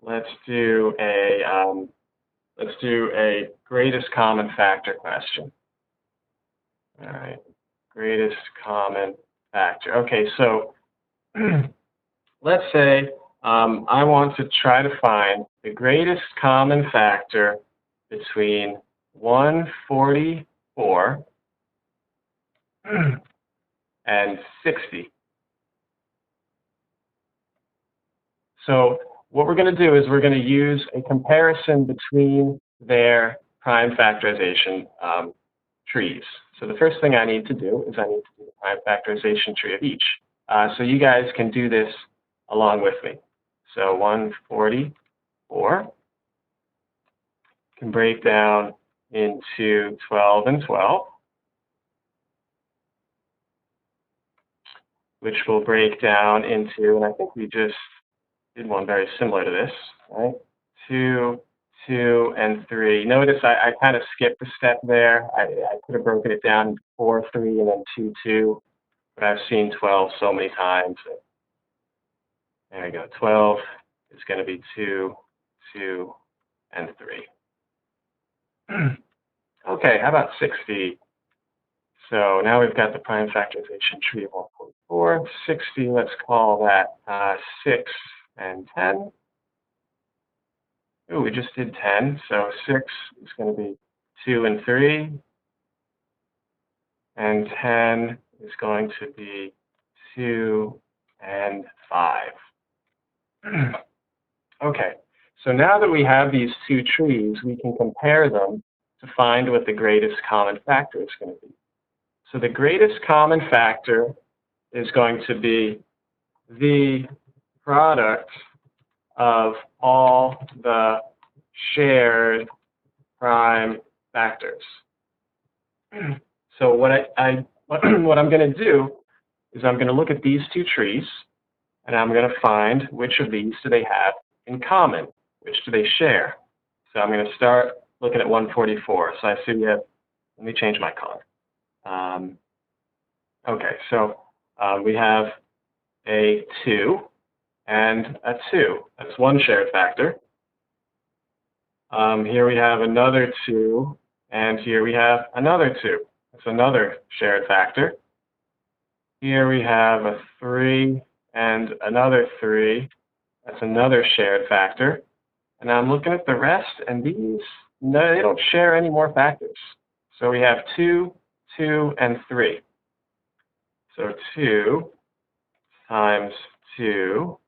let's do a greatest common factor question. All right, greatest common factor. Okay, so let's say I want to try to find the greatest common factor between 144 and 60. So what we're going to do is we're going to use a comparison between their prime factorization trees. So the first thing I need to do is I need to do the prime factorization tree of each. So you guys can do this along with me. So 144 can break down into 12 and 12, which will break down into, and I think we just did one very similar to this, right? 2, 2, and 3. Notice I kind of skipped a step there. I could have broken it down into 4, 3, and then 2, 2, but I've seen 12 so many times. There we go. 12 is going to be 2, 2, and 3. Okay, how about 60? So now we've got the prime factorization tree of 144. 60, let's call that 6 and 10. Ooh, we just did 10, so 6 is going to be 2 and 3. And 10 is going to be 2 and 5. Okay, so now that we have these two trees, we can compare them to find what the greatest common factor is going to be. So the greatest common factor is going to be the product of all the shared prime factors. So what what I'm going to do is I'm going to look at these two trees, and I'm going to find which of these do they have in common, which do they share. So I'm going to start looking at 144. So I see we have, let me change my color. Okay, so we have a 2 and a 2. That's one shared factor. Here we have another 2, and here we have another 2. That's another shared factor. Here we have a 3 and another 3. That's another shared factor. And I'm looking at the rest, and these, no, they don't share any more factors. So we have 2, 2, and 3. So 2 times 2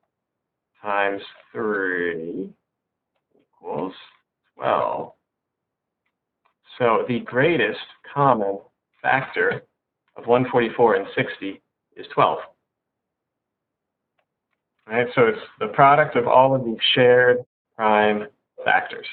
times 3 equals 12. So the greatest common factor of 144 and 60 is 12. All right, so it's the product of all of these shared prime factors.